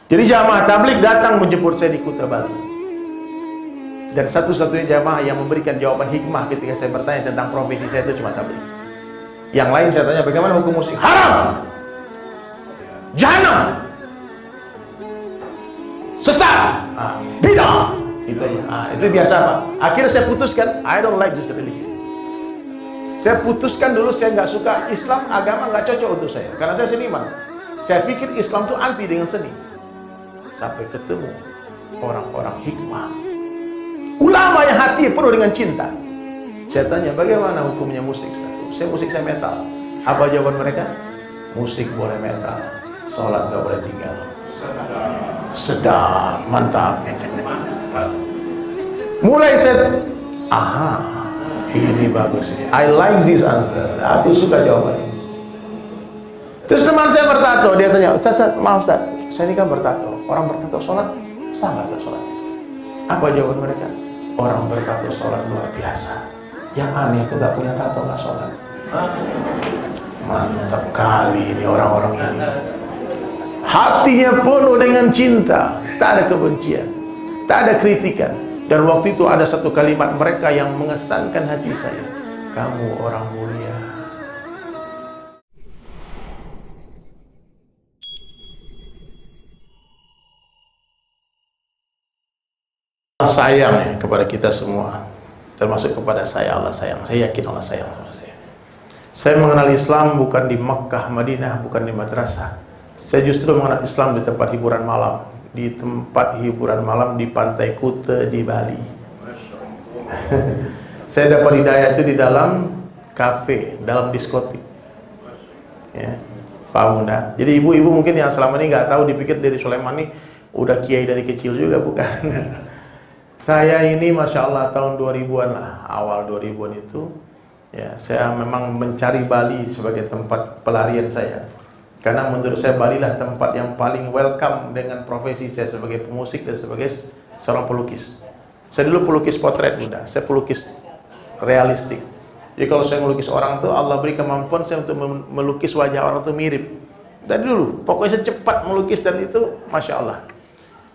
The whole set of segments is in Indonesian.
Jadi jamaah tabligh datang menjemput saya di Kuta Bali. Dan satu-satunya jamaah yang memberikan jawaban hikmah ketika saya bertanya tentang profesi saya itu cuma tabligh. Yang lain saya tanya bagaimana hukum musik? Haram, jahanam, sesat, bidah. Itu aja. Itu biasa Pak. Akhirnya saya putuskan, I don't like this religion. Saya putuskan dulu saya nggak suka Islam, agama nggak cocok untuk saya. Karena saya seniman. Saya pikir Islam itu anti dengan seni. Sampai ketemu orang-orang hikmah, ulama yang hati penuh dengan cinta. Saya tanya bagaimana hukumnya musik? Musik saya metal. Apa jawaban mereka? Musik boleh metal, sholat nggak boleh tinggal. Sedap, mantap. Mulai saya, ini bagus ini. I like this answer. Aku suka jawaban ini. Terus teman saya bertato, dia tanya, Ustaz, maaf Ustaz, saya ini kan bertato. Orang bertato sholat, sah nggak sah sholat? Apa jawaban mereka? Orang bertato sholat luar biasa. Yang aneh itu nggak punya tato nggak sholat. Mantap kali ini orang-orang ini. Hatinya penuh dengan cinta, tak ada kebencian, tak ada kritikan. Dan waktu itu ada satu kalimat mereka yang mengesankan hati saya. Kamu orang mulia. Sayang ya kepada kita semua, termasuk kepada saya. Allah sayang, saya yakin Allah sayang sama saya. Saya mengenal Islam bukan di Mekkah, Madinah, bukan di madrasah. Saya justru mengenal Islam di tempat hiburan malam, di tempat hiburan malam di Pantai Kuta di Bali. Saya dapat hidayah itu di dalam kafe, dalam diskotik. Ya, paham enggak? Jadi ibu-ibu mungkin yang selama ini nggak tahu, dipikir dari Sulaiman nih udah kiai dari kecil juga, bukan? Saya ini Masya Allah tahun 2000-an lah, awal 2000-an itu ya, saya memang mencari Bali sebagai tempat pelarian saya. Karena menurut saya Bali lah tempat yang paling welcome dengan profesi saya sebagai pemusik dan sebagai seorang pelukis. Saya dulu pelukis potret udah, saya pelukis realistik. Jadi kalau saya melukis orang tuh Allah beri kemampuan saya untuk melukis wajah orang tuh mirip. Dari dulu, pokoknya saya cepat melukis dan itu Masya Allah.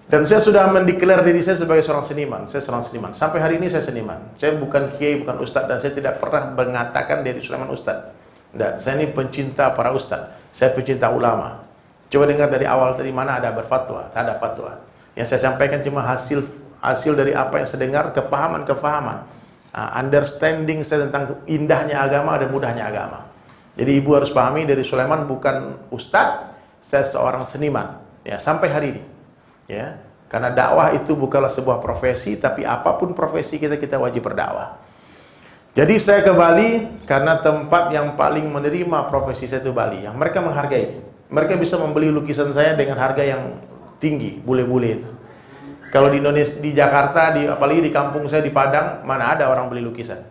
Dan saya sudah mendeklar diri saya sebagai seorang seniman. Saya seorang seniman. Sampai hari ini saya seniman. Saya bukan kiai, bukan ustadz, dan saya tidak pernah mengatakan diri Sulaiman ustadz. Tidak, saya ini pencinta para ustadz. Saya pencinta ulama. Coba dengar dari awal tadi mana ada berfatwa, tak ada fatwa. Yang saya sampaikan cuma hasil dari apa yang saya dengar, kefahaman. Understanding saya tentang indahnya agama dan mudahnya agama. Jadi ibu harus pahami dari Sulaiman bukan ustadz, saya seorang seniman. Ya, sampai hari ini. Ya, karena dakwah itu bukanlah sebuah profesi, tapi apapun profesi kita wajib berdakwah. Jadi saya ke Bali karena tempat yang paling menerima profesi saya itu Bali, yang mereka menghargai. Mereka bisa membeli lukisan saya dengan harga yang tinggi, bule-bule itu. Kalau di Indonesia, di Jakarta, apalagi di kampung saya di Padang, mana ada orang beli lukisan?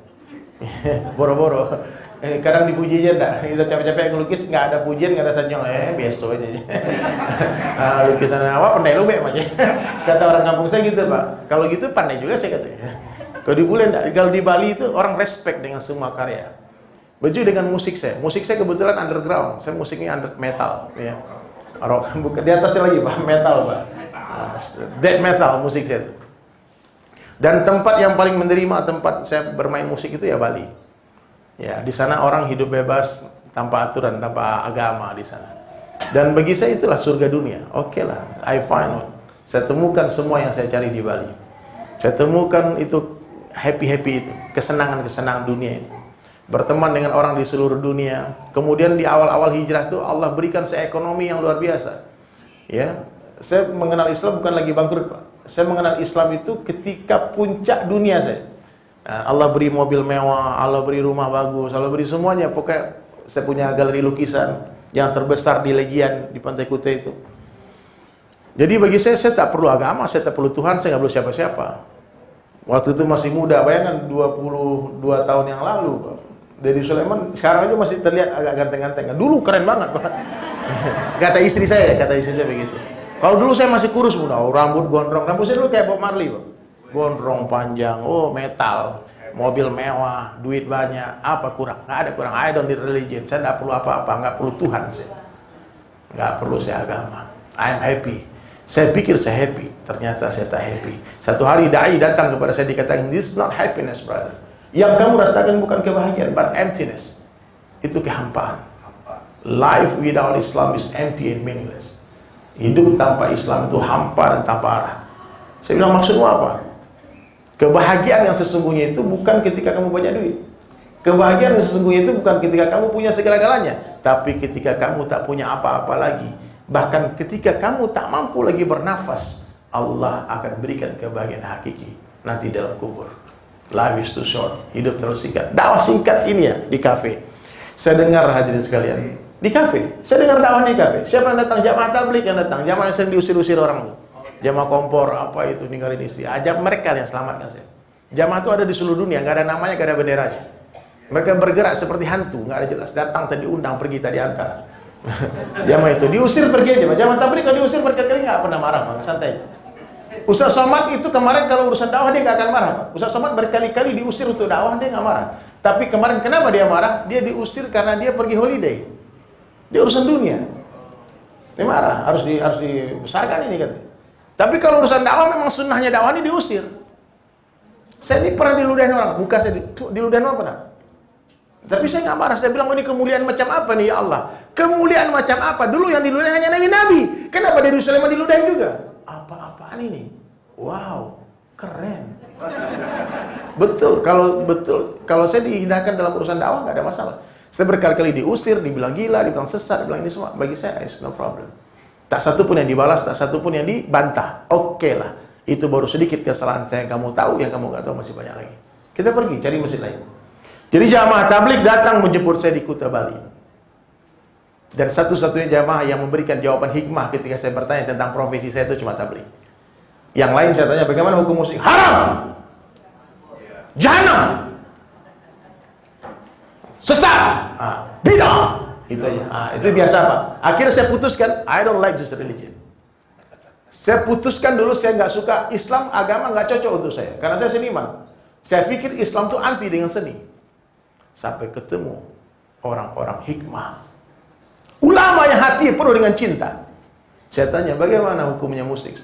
Boro-boro. Kadang dipuji aja enggak, kita capek-capek ngelukis nggak ada pujian, nggak ada senyum, biasa aja. Lukisan awak pandai lu aja. Kata orang kampung saya gitu Pak. Kalau gitu pandai juga saya katanya. Kalau di Bule enggak, kalau di Bali itu orang respect dengan semua karya. Begitu dengan musik saya. Musik saya kebetulan underground. Saya musiknya metal, ya. Rock, bukan di atasnya lagi Pak, metal Pak. Death metal musik saya itu. Dan tempat yang paling menerima tempat saya bermain musik itu ya Bali. Ya, di sana orang hidup bebas tanpa aturan, tanpa agama di sana. Dan bagi saya itulah surga dunia. Oke lah, I find it. Saya temukan semua yang saya cari di Bali. Saya temukan itu happy itu, kesenangan dunia itu. Berteman dengan orang di seluruh dunia. Kemudian di awal-awal hijrah itu Allah berikan saya ekonomi yang luar biasa. Ya, saya mengenal Islam bukan lagi bangkrut Pak. Saya mengenal Islam itu ketika puncak dunia saya. Allah beri mobil mewah, Allah beri rumah bagus, Allah beri semuanya. Pokoknya saya punya galeri lukisan yang terbesar di Legian, di Pantai Kuta itu. Jadi bagi saya tak perlu agama, saya tak perlu Tuhan, saya nggak perlu siapa-siapa. Waktu itu masih muda, bayangkan 22 tahun yang lalu Pak. Dari Sulaiman, sekarang aja masih terlihat agak ganteng-ganteng. Dulu keren banget Pak. Kata istri saya begitu. Kalau dulu saya masih kurus muda, rambut gondrong. Rambut saya dulu kayak Bob Marley Pak. Gondrong panjang, metal, mobil mewah, duit banyak, apa kurang? Nggak ada kurang. I don't need religion, saya nggak perlu apa-apa, nggak perlu Tuhan saya, nggak perlu saya agama. I'm happy. Saya pikir saya happy, ternyata saya tak happy. Satu hari dai datang kepada saya dikatakan, this is not happiness brother. Yang kamu rasakan bukan kebahagiaan, but emptiness. Itu kehampaan. Life without Islam is empty and meaningless. Hidup tanpa Islam itu hampa dan tanpa arah. Saya bilang, maksudmu apa? Kebahagiaan yang sesungguhnya itu bukan ketika kamu banyak duit. Kebahagiaan yang sesungguhnya itu bukan ketika kamu punya segala-galanya, tapi ketika kamu tak punya apa-apa lagi. Bahkan ketika kamu tak mampu lagi bernafas, Allah akan berikan kebahagiaan hakiki nanti dalam kubur. Life is too short, hidup terlalu singkat. Dakwah singkat ini ya di kafe. Saya dengar hadirin sekalian, di kafe. Saya dengar dakwah di kafe. Siapa yang datang? Jamaah tabligh yang datang. Jamaah yang sering diusir-usir orang itu. Jamaah kompor apa itu, ninggalin istri. Ajak mereka yang selamatkan saya. Jamaah itu ada di seluruh dunia, nggak ada namanya, nggak ada benderanya. Mereka bergerak seperti hantu, nggak ada jelas. Datang tadi diundang, pergi tadi antar. Jamaah itu diusir pergi aja, Jamaah tabligh kalau diusir berkali-kali nggak pernah marah, Bang. Santai. Ustaz Somad itu kemarin kalau urusan dakwah dia nggak akan marah, Pak. Ustaz Somad berkali-kali diusir untuk dakwah, dia nggak marah. Tapi kemarin kenapa dia marah? Dia diusir karena dia pergi holiday. Dia urusan dunia. Dia marah, harus dibesarkan ini kan. Tapi kalau urusan dakwah memang sunnahnya dakwah ini diusir. Saya ini pernah diludahin orang, muka saya diludahin orang pernah. Tapi saya nggak marah, saya bilang, oh, ini kemuliaan macam apa nih ya Allah? Kemuliaan macam apa? Dulu yang diludahin hanya Nabi-Nabi. Kenapa dari Sulaiman diludahin juga? Apa-apaan ini? Wow, keren. Betul, kalau saya dihinakan dalam urusan dakwah nggak ada masalah. Saya berkali-kali diusir, dibilang gila, dibilang sesat, dibilang ini semua. Bagi saya, it's no problem. Tak satu pun yang dibalas, tak satu pun yang dibantah. Oke lah, itu baru sedikit kesalahan saya yang kamu tahu, yang kamu nggak tahu masih banyak lagi. Kita pergi cari masjid lain. Jadi jamaah tabligh datang menjemput saya di Kuta Bali. Dan satu-satunya jamaah yang memberikan jawaban hikmah ketika saya bertanya tentang profesi saya itu cuma tabligh. Yang lain saya tanya, bagaimana hukum musik? Haram! Jahanam! Sesat! Bidah! Itu aja. Itu biasa Pak. Akhirnya saya putuskan, I don't like this religion. Saya putuskan dulu saya nggak suka Islam, agama nggak cocok untuk saya. Karena saya seniman. Saya pikir Islam itu anti dengan seni. Sampai ketemu orang-orang hikmah, ulama yang hati penuh dengan cinta. Saya tanya, bagaimana hukumnya musik?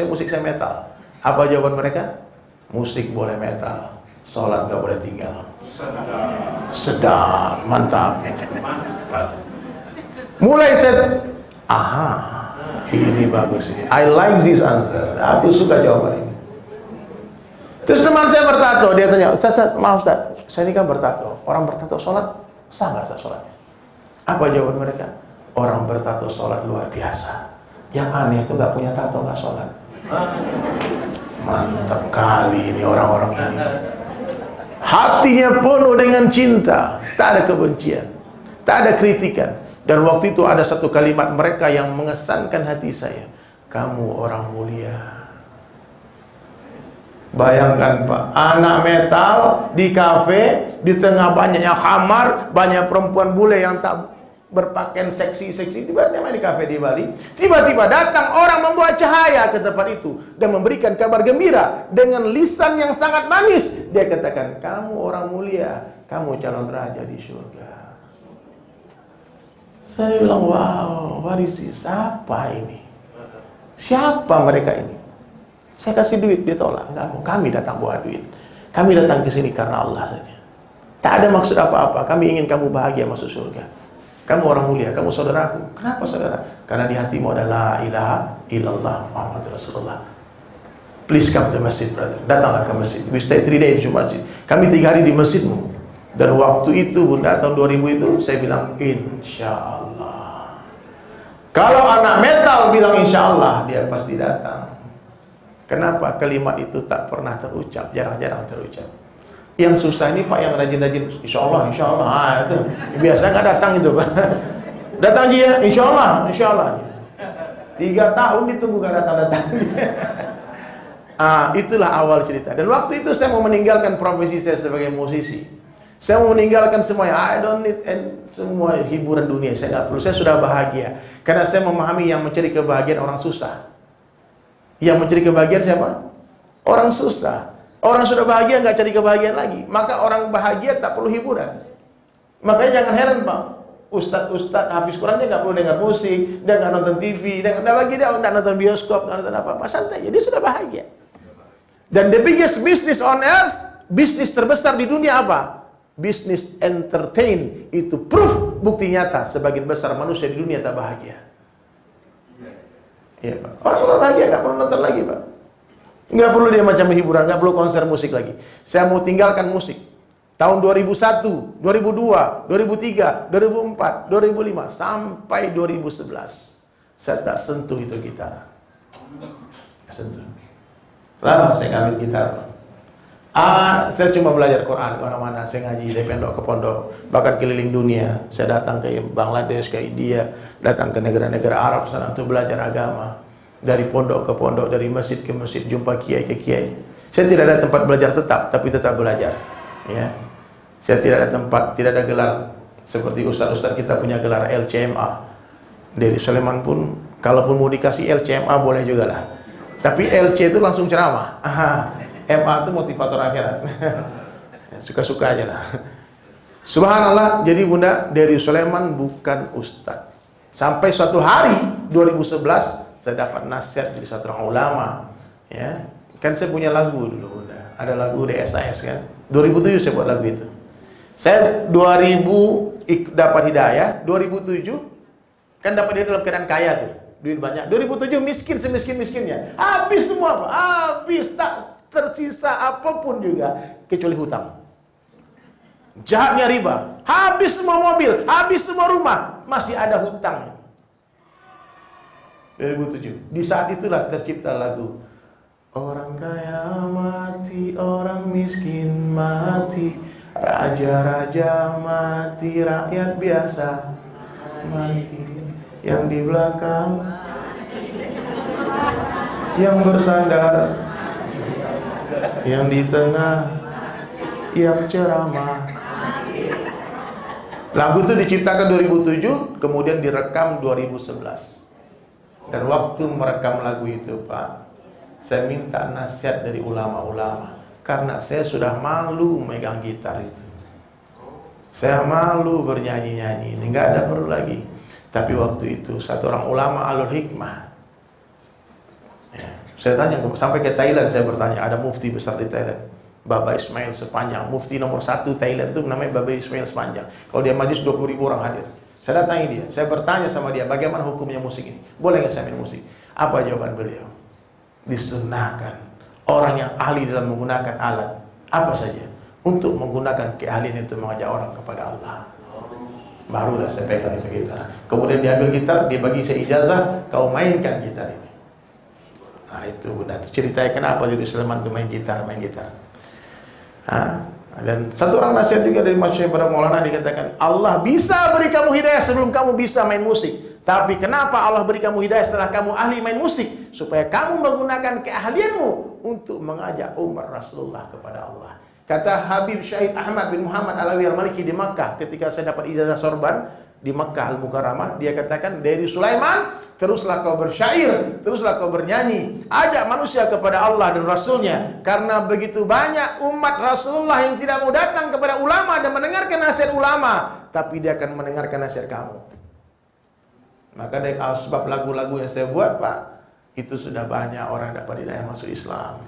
Musik saya metal. Apa jawaban mereka? Musik boleh metal, sholat gak boleh tinggal. Sedap, mantap. Mulai saya, ini bagus ini. I like this answer. Aku suka jawaban ini. Terus teman saya bertato, dia tanya, Ustaz, maaf Ustaz, saya ini kan bertato. Orang bertato sholat, sah nggak Ustaz sholatnya? Apa jawaban mereka? Orang bertato sholat luar biasa. Yang aneh itu nggak punya tato nggak sholat. Mantap kali ini orang-orang ini. Hatinya penuh dengan cinta, tak ada kebencian, tak ada kritikan. Dan waktu itu ada satu kalimat mereka yang mengesankan hati saya. Kamu orang mulia. Bayangkan Pak, anak metal di kafe, di tengah banyaknya khamar, banyak perempuan bule yang tak berpakaian seksi-seksi. Tiba-tiba di kafe di Bali, tiba-tiba datang orang membawa cahaya ke tempat itu dan memberikan kabar gembira dengan lisan yang sangat manis. Dia katakan, kamu orang mulia, kamu calon raja di surga. Saya bilang, wow, what is this? Siapa ini? Siapa mereka ini? Saya kasih duit, dia tolak. Enggak mau, kami datang bawa duit. Kami datang ke sini karena Allah saja. Tak ada maksud apa-apa. Kami ingin kamu bahagia masuk surga. Kamu orang mulia, kamu saudaraku. Kenapa saudara? Karena di hatimu ada la ilaha illallah Muhammad Rasulullah. Please come to masjid, brother. Datanglah ke masjid. We stay 3 days di masjid. Kami 3 hari di masjidmu. Dan waktu itu, Bunda, tahun 2000 itu, saya bilang, insya Allah. Kalau anak metal bilang insya Allah, dia pasti datang. Kenapa kalimat itu tak pernah terucap, jarang-jarang terucap. Yang susah ini Pak yang rajin-rajin, insya Allah, itu biasanya nggak datang itu Pak. Datang dia, insya Allah. 3 tahun ditunggu nggak datang-datang. Itulah awal cerita. Dan waktu itu saya mau meninggalkan profesi saya sebagai musisi. Saya mau meninggalkan semuanya. I don't need semua hiburan dunia. Saya nggak perlu. Saya sudah bahagia. Karena saya memahami yang mencari kebahagiaan orang susah. Yang mencari kebahagiaan siapa? Orang susah. Orang sudah bahagia nggak cari kebahagiaan lagi. Maka orang bahagia tak perlu hiburan. Makanya jangan heran Pak. Ustadz hafiz Quran, dia nggak perlu dengar musik, dia nggak nonton TV, dia nggak nonton bioskop, nggak nonton apa-apa, santai aja, dia sudah bahagia. Dan the biggest business on earth, bisnis terbesar di dunia apa? Bisnis entertain. Itu proof, bukti nyata sebagian besar manusia di dunia tak bahagia. Iya, Pak. Orang bahagia nggak perlu nonton lagi, Pak. Nggak perlu dia macam hiburan, nggak perlu konser musik lagi. Saya mau tinggalkan musik. Tahun 2001, 2002, 2003, 2004, 2005 sampai 2011 saya tak sentuh itu gitar. Sentuh. Lama saya ngambil gitar. Saya cuma belajar Quran kemana-mana. Saya ngaji dari pondok ke pondok, bahkan keliling dunia. Saya datang ke Bangladesh, ke India, datang ke negara-negara Arab sana untuk belajar agama. Dari pondok ke pondok, dari masjid ke masjid, jumpa kiai ke kiai. Saya tidak ada tempat belajar tetap, tapi tetap belajar. Ya. Saya tidak ada tempat, tidak ada gelar seperti ustaz-ustaz kita punya gelar LCMA. Dari Sulaiman pun, kalaupun mau dikasih LCMA boleh juga lah. Tapi LC itu langsung ceramah. MA itu motivator akhirat. Suka-suka aja lah. Subhanallah, jadi Bunda, dari Sulaiman bukan ustaz. Sampai suatu hari 2011 saya dapat nasihat dari satu orang ulama. Ya, kan saya punya lagu dulu, Bunda. Ada lagu DSIS kan. 2007 saya buat lagu itu. Saya 2000 dapat hidayah, 2007 kan dapat dia dalam keadaan kaya tuh, duit banyak. 2007 miskin semiskin-miskinnya, habis semua, Pak. Habis, tak tersisa apapun juga kecuali hutang. Jahatnya riba, habis semua mobil, habis semua rumah, masih ada hutang. 2007. Di saat itulah tercipta lagu orang kaya mati, orang miskin mati, raja-raja mati, rakyat biasa mati. Yang di belakang, yang bersandar, yang di tengah, yang ceramah. Lagu itu diciptakan 2007, kemudian direkam 2011. Dan waktu merekam lagu itu, Pak, saya minta nasihat dari ulama-ulama. Karena saya sudah malu megang gitar itu. Saya malu bernyanyi-nyanyi. Ini nggak ada perlu lagi. Tapi waktu itu satu orang ulama alul hikmah. Ya, saya tanya sampai ke Thailand, saya bertanya, ada mufti besar di Thailand, Baba Ismail Sepanjang. Mufti nomor 1 Thailand itu namanya Baba Ismail Sepanjang. Kalau dia majlis 20.000 orang hadir. Saya datangi dia, saya bertanya sama dia, bagaimana hukumnya musik ini? Boleh nggak saya main musik? Apa jawaban beliau? Disunahkan orang yang ahli dalam menggunakan alat apa saja untuk menggunakan keahlian itu mengajak orang kepada Allah. Barulah saya pegang itu gitar. Kemudian diambil gitar, dia bagi saya ijazah, kau mainkan gitar ini. Nah itu Bunda, itu ceritanya kenapa jadi Sulaiman itu main gitar. Dan satu orang nasihat juga dari Masyayikh pada Maulana dikatakan, Allah bisa beri kamu hidayah sebelum kamu bisa main musik. Tapi kenapa Allah beri kamu hidayah setelah kamu ahli main musik? Supaya kamu menggunakan keahlianmu untuk mengajak umat Rasulullah kepada Allah. Kata Habib Syahid Ahmad bin Muhammad Alawi Al-Maliki di Makkah, ketika saya dapat ijazah sorban di Makkah Al-Mukarramah, dia katakan, dari Sulaiman, teruslah kau bersyair, teruslah kau bernyanyi, ajak manusia kepada Allah dan Rasulnya. Karena begitu banyak umat Rasulullah yang tidak mau datang kepada ulama dan mendengarkan nasihat ulama, tapi dia akan mendengarkan nasihat kamu. Maka dari sebab lagu-lagu yang saya buat, Pak, itu sudah banyak orang dapat hidayah masuk Islam.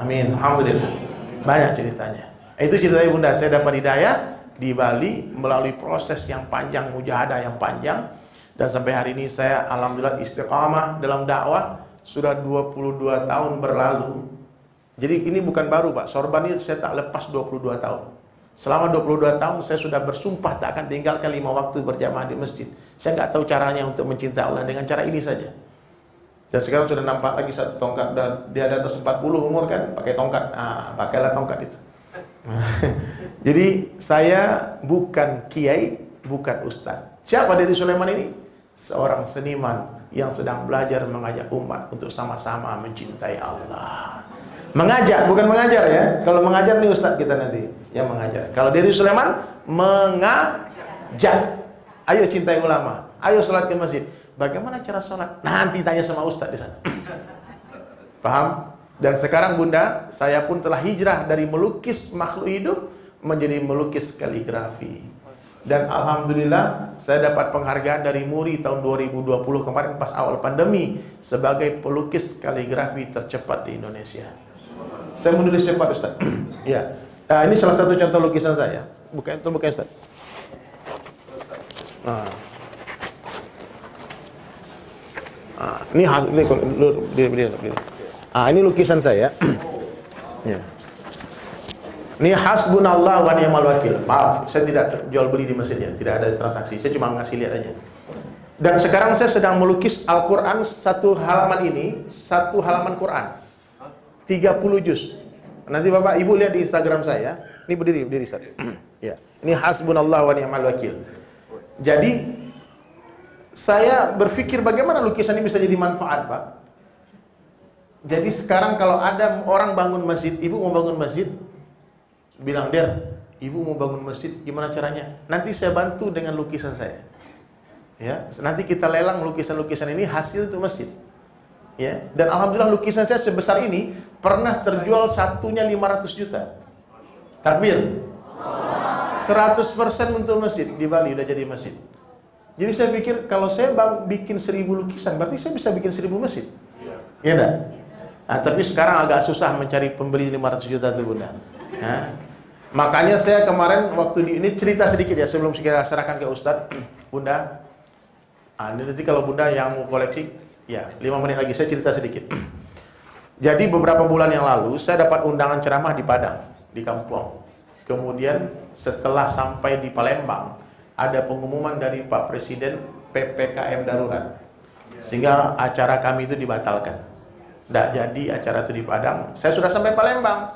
Amin, alhamdulillah. Banyak ceritanya. Itu ceritanya Bunda, saya dapat hidayah di Bali melalui proses yang panjang, mujahadah yang panjang. Dan sampai hari ini saya alhamdulillah istiqamah dalam dakwah sudah 22 tahun berlalu. Jadi ini bukan baru, Pak. Sorban ini saya tak lepas 22 tahun. Selama 22 tahun saya sudah bersumpah tak akan tinggalkan 5 waktu berjamaah di masjid. Saya nggak tahu caranya untuk mencintai Allah dengan cara ini saja. Dan sekarang sudah nampak lagi satu tongkat, dia ada atas 40 umur kan, pakai tongkat. Pakailah tongkat itu. Jadi saya bukan kiai, bukan ustaz. Siapa Dedi Sulaiman ini? Seorang seniman yang sedang belajar mengajak umat untuk sama-sama mencintai Allah. Mengajak, bukan mengajar ya. Kalau mengajar nih ustaz kita nanti yang mengajar. Kalau Dedi Sulaiman mengajak. Ayo cintai ulama, ayo sholat ke masjid. Bagaimana cara sholat? Nanti tanya sama ustaz di sana. Paham? Dan sekarang Bunda, saya pun telah hijrah dari melukis makhluk hidup menjadi melukis kaligrafi. Dan alhamdulillah saya dapat penghargaan dari MURI tahun 2020 kemarin pas awal pandemi sebagai pelukis kaligrafi tercepat di Indonesia. Saya menulis cepat, Ustaz. Ya. Nah, ini salah satu contoh lukisan saya. Bukan Ustaz. Ini lukisan saya. Ya. Ini hasbunallah wa ni'mal wakil. Maaf, saya tidak jual beli di masjidnya, tidak ada transaksi. Saya cuma ngasih lihat aja. Dan sekarang saya sedang melukis Al-Quran, satu halaman ini, satu halaman Quran 30 juz. Nanti Bapak Ibu lihat di Instagram saya. Ini berdiri Ustaz. Ya. Ini hasbunallah wa ni'mal wakil. Jadi saya berpikir bagaimana lukisan ini bisa jadi manfaat, Pak. Jadi sekarang kalau ada orang bangun masjid, ibu mau bangun masjid, bilang, Der, ibu mau bangun masjid, gimana caranya? Nanti saya bantu dengan lukisan saya. Ya, nanti kita lelang lukisan-lukisan ini hasil itu masjid. Ya, dan alhamdulillah lukisan saya sebesar ini pernah terjual satunya 500 juta. Takbir. 100% untuk masjid di Bali udah jadi masjid. Jadi saya pikir kalau saya bikin 1000 lukisan, berarti saya bisa bikin 1000 masjid. Iya enggak? Nah, tapi sekarang agak susah mencari pembeli 500 juta itu, Bunda. Nah, makanya saya kemarin waktu ini cerita sedikit ya sebelum saya serahkan ke Ustadz. Bunda, nanti kalau Bunda yang mau koleksi, ya 5 menit lagi saya cerita sedikit. Jadi beberapa bulan yang lalu saya dapat undangan ceramah di Padang, di kampung. Kemudian setelah sampai di Palembang, ada pengumuman dari Pak Presiden PPKM darurat, sehingga acara kami itu dibatalkan. Tidak jadi acara itu di Padang. Saya sudah sampai Palembang.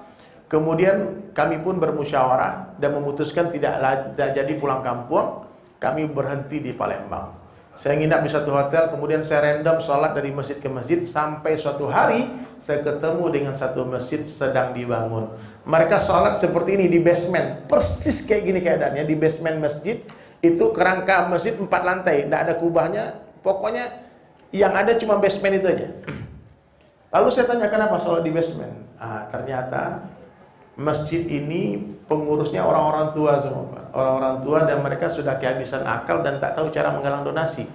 Kemudian kami pun bermusyawarah dan memutuskan tidak jadi pulang kampung. Kami berhenti di Palembang. Saya nginap di satu hotel, kemudian saya random sholat dari masjid ke masjid. Sampai suatu hari saya ketemu dengan satu masjid sedang dibangun. Mereka sholat seperti ini di basement, persis kayak gini keadaannya di basement masjid. Itu kerangka masjid 4 lantai, tidak ada kubahnya. Pokoknya yang ada cuma basement itu aja. Lalu saya tanya, kenapa sholat di basement? Ternyata masjid ini pengurusnya orang-orang tua semua, Pak. Orang-orang tua dan mereka sudah kehabisan akal dan tak tahu cara menggalang donasi.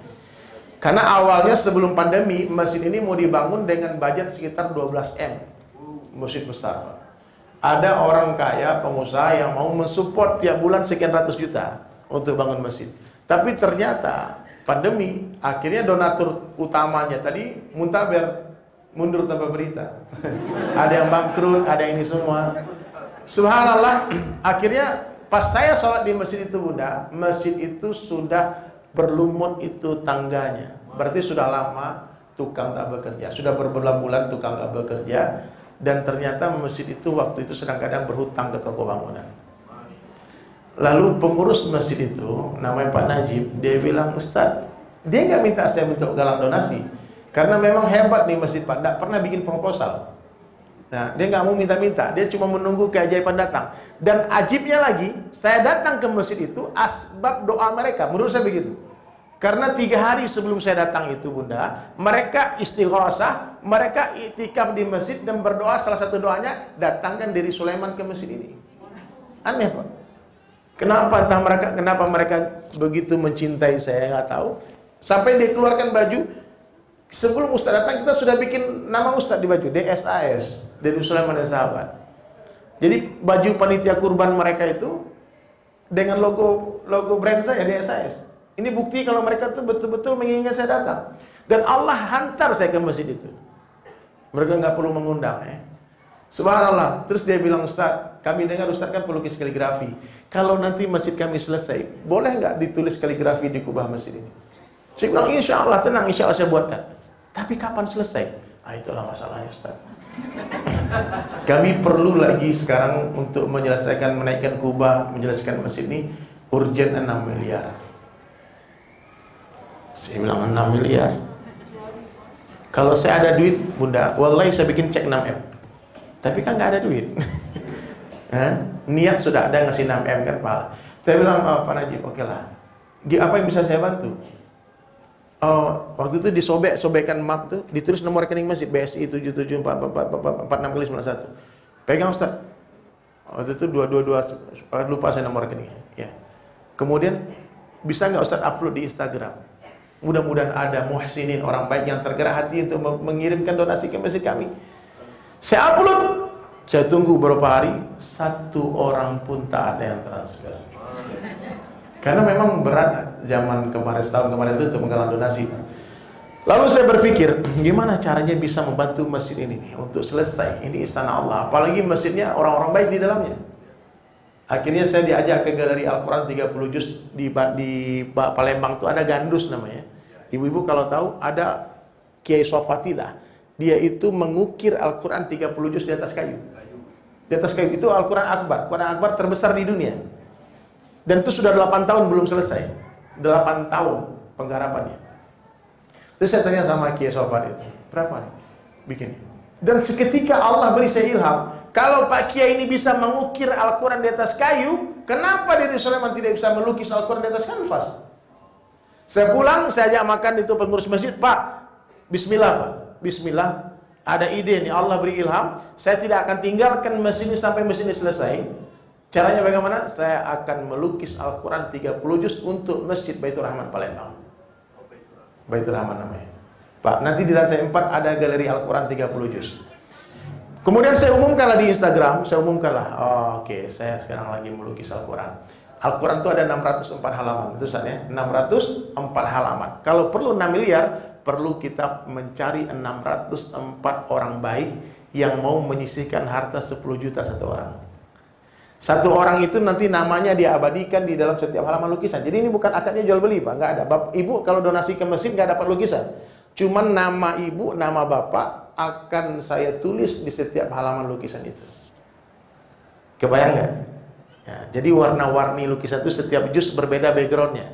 Karena awalnya sebelum pandemi, masjid ini mau dibangun dengan budget sekitar 12 M. Masjid besar, Pak. Ada orang kaya, pengusaha yang mau mensupport tiap bulan sekian ratus juta untuk bangun masjid. Tapi ternyata pandemi, akhirnya donatur utamanya tadi muntaber, mundur tanpa berita. Ada yang bangkrut, ada yang ini semua. Subhanallah, akhirnya pas saya sholat di masjid itu, Bunda, masjid itu sudah berlumut itu tangganya. Berarti sudah lama tukang tak bekerja, sudah berbulan-bulan tukang tak bekerja. Dan ternyata masjid itu waktu itu sedang kadang berhutang ke toko bangunan. Lalu pengurus masjid itu, namanya Pak Najib, dia bilang, Ustadz, dia nggak minta saya untuk galang donasi, karena memang hebat nih masjid Pak, nggak pernah bikin proposal. Nah, dia nggak mau minta-minta, dia cuma menunggu keajaiban datang. Dan ajibnya lagi, saya datang ke masjid itu asbab doa mereka, menurut saya begitu. Karena 3 hari sebelum saya datang itu, Bunda, mereka istighosah, mereka iktikaf di masjid dan berdoa. Salah satu doanya, datangkan diri Sulaiman ke masjid ini. Aneh, Pak. Kenapa mereka begitu mencintai saya, nggak tahu. Sampai dia keluarkan baju. Sebelum Ustaz datang, kita sudah bikin nama Ustaz di baju, DSAS, dari Sulaiman dan Sahabat. Jadi baju panitia kurban mereka itu dengan logo brand saya, DSAS. Ini bukti kalau mereka tuh betul-betul menginginkan saya datang. Dan Allah hantar saya ke masjid itu. Mereka nggak perlu mengundang, ya. Subhanallah. Terus dia bilang, Ustaz, kami dengar Ustaz kan pelukis kaligrafi. Kalau nanti masjid kami selesai, boleh nggak ditulis kaligrafi di kubah masjid ini? Saya bilang, insya Allah, tenang, insya Allah saya buatkan. Tapi kapan selesai? Itulah masalahnya, Ustaz. Kami perlu lagi sekarang untuk menyelesaikan, menaikkan kubah, menyelesaikan masjid ini, urgent 6 miliar. Saya bilang 6 miliar. Kalau saya ada duit, Bunda, wallahi saya bikin cek 6M. Tapi kan nggak ada duit. Niat sudah ada ngasih 6M kan, Pak. Saya bilang, Pak Najib, oke lah. Apa yang bisa saya bantu? Waktu itu disobekkan map tuh, ditulis nomor rekening masjid BSI 77444691. Pegang, Ustaz. Waktu itu 222, lupa saya nomor rekeningnya. Ya. Kemudian bisa nggak Ustaz upload di Instagram? Mudah-mudahan ada muhsinin, orang baik yang tergerak hati untuk mengirimkan donasi ke masjid kami. Saya upload, saya tunggu beberapa hari, satu orang pun tak ada yang transfer. Karena memang berat zaman kemarin, setahun kemarin itu untuk menggalang donasi. Lalu saya berpikir, gimana caranya bisa membantu masjid ini nih, untuk selesai. Ini istana Allah, apalagi masjidnya orang-orang baik di dalamnya. Akhirnya saya diajak ke Galeri Al-Quran 30 juz di Palembang itu ada Gandus namanya. Ibu-ibu kalau tahu ada Kiai Sofatilah. Dia itu mengukir Al-Quran 30 juz di atas kayu. Di atas kayu itu Al-Quran Akbar. Quran Akbar terbesar di dunia. Dan itu sudah 8 tahun belum selesai. 8 tahun penggarapannya. Terus saya tanya sama Kiai Sofat itu, berapa nih bikin? Dan seketika Allah beri saya ilham, kalau Pak Kiai ini bisa mengukir Al-Quran di atas kayu, kenapa Dede Sulaiman tidak bisa melukis Al-Quran di atas kanvas? Saya pulang, saya ajak makan itu pengurus masjid, Pak, bismillah Pak, bismillah, ada ide nih, Allah beri ilham, saya tidak akan tinggalkan masjid ini sampai masjid ini selesai. Caranya bagaimana? Saya akan melukis Al-Quran 30 juz untuk Masjid Baitur Rahman Palembang. Baitur Rahman namanya. Pak, nanti di lantai 4 ada galeri Al-Quran 30 juz. Kemudian saya umumkanlah di Instagram, saya umumkanlah, oke, saya sekarang lagi melukis Al-Quran. Al-Quran itu ada 604 halaman, itu saatnya 604 halaman. Kalau perlu 6 miliar, perlu kita mencari 604 orang baik yang mau menyisihkan harta 10 juta satu orang. Satu orang itu nanti namanya diabadikan di dalam setiap halaman lukisan. Jadi ini bukan akadnya jual beli Pak, nggak ada. Ibu kalau donasi ke masjid nggak dapat lukisan. Cuman nama ibu, nama bapak akan saya tulis di setiap halaman lukisan itu. Kebayang nggak? Ya, jadi warna-warni lukisan itu setiap juz berbeda backgroundnya.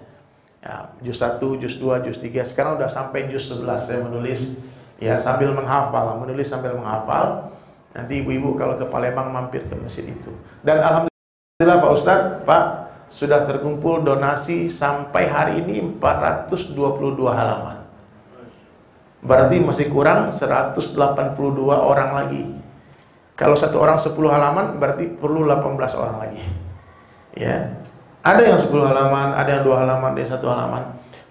Ya, juz 1, juz 2, juz 3. Sekarang udah sampai juz 11 saya menulis. Ya sambil menghafal, menulis sambil menghafal. Nanti ibu-ibu kalau ke Palembang mampir ke masjid itu. Dan alhamdulillah Pak Ustadz, Pak, sudah terkumpul donasi sampai hari ini 422 halaman. Berarti masih kurang 182 orang lagi. Kalau satu orang 10 halaman berarti perlu 18 orang lagi. Ya. Ada yang 10 halaman, ada yang 2 halaman, ada yang 1 halaman.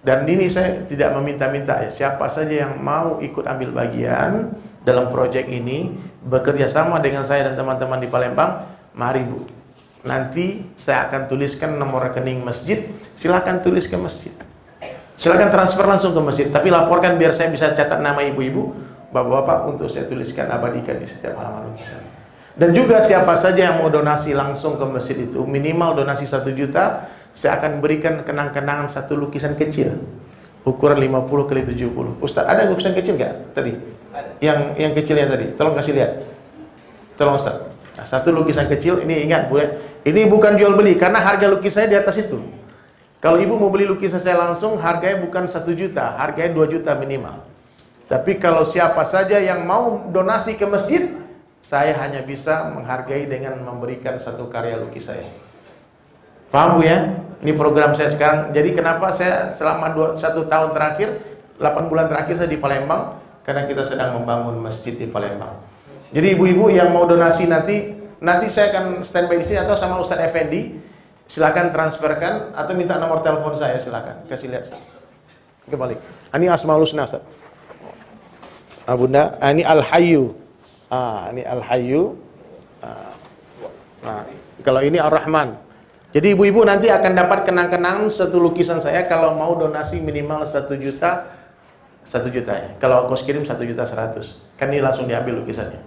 Dan ini saya tidak meminta-minta ya. Siapa saja yang mau ikut ambil bagian dalam proyek ini, bekerja sama dengan saya dan teman-teman di Palembang, mari Bu. Nanti saya akan tuliskan nomor rekening masjid, silakan tulis ke masjid. Silakan transfer langsung ke masjid, tapi laporkan biar saya bisa catat nama ibu-ibu, bapak-bapak untuk saya tuliskan, abadikan di setiap halaman lukisan. Dan juga siapa saja yang mau donasi langsung ke masjid itu, minimal donasi 1 juta, saya akan berikan kenang-kenangan satu lukisan kecil, ukuran 50 x 70. Ustaz, ada lukisan kecil nggak tadi? Ada. Yang kecilnya tadi, tolong kasih lihat. Tolong Ustaz. Nah, satu lukisan kecil, ini ingat boleh. Ini bukan jual beli karena harga lukisannya di atas itu. Kalau ibu mau beli lukisan saya langsung, harganya bukan 1 juta, harganya 2 juta minimal. Tapi kalau siapa saja yang mau donasi ke masjid, saya hanya bisa menghargai dengan memberikan satu karya lukis saya. Paham Bu ya? Ini program saya sekarang. Jadi kenapa saya selama 1 tahun terakhir, 8 bulan terakhir saya di Palembang, karena kita sedang membangun masjid di Palembang. Jadi ibu-ibu yang mau donasi nanti saya akan standby di sini atau sama Ustadz Effendi, silakan transferkan atau minta nomor telepon saya, silakan kasih lihat. Kembali. Ini Asmaul Husna Ustaz. Bunda, ini Al-Hayyu. Ini Al-Hayyu. Kalau ini Ar-Rahman. Jadi ibu-ibu nanti akan dapat kenang-kenangan satu lukisan saya kalau mau donasi minimal 1 juta. 1 juta ya. Kalau ongkos kirim 1.100.000. Kan ini langsung diambil lukisannya.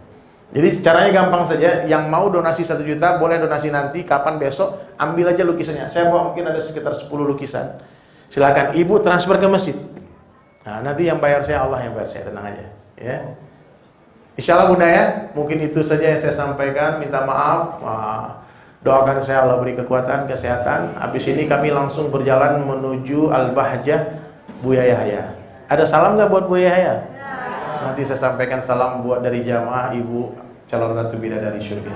Jadi caranya gampang saja. Yang mau donasi 1 juta boleh donasi nanti, kapan besok, ambil aja lukisannya. Saya bawa mungkin ada sekitar 10 lukisan. Silakan ibu transfer ke masjid. Nah, nanti yang bayar saya, Allah yang bayar saya, tenang aja. Ya. Insya Allah Bunda ya, mungkin itu saja yang saya sampaikan. Minta maaf. Doakan saya Allah beri kekuatan, kesehatan. Habis ini kami langsung berjalan menuju Al-Bahjah Buya Yahya. Ada salam nggak buat Buya Yahya? Nanti saya sampaikan salam buat dari jamaah ibu calon ratu bidadari surga.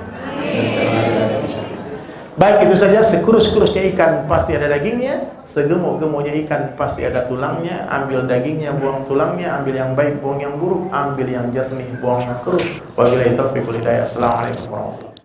Baik, itu saja. Sekurus-kurusnya ikan pasti ada dagingnya, segemuk-gemuknya ikan pasti ada tulangnya. Ambil dagingnya, buang tulangnya. Ambil yang baik, buang yang buruk. Ambil yang jernih, buang yang keruh. Wabillahi taufiq wal hidayah. Assalamualaikum warahmatullahi wabarakatuh.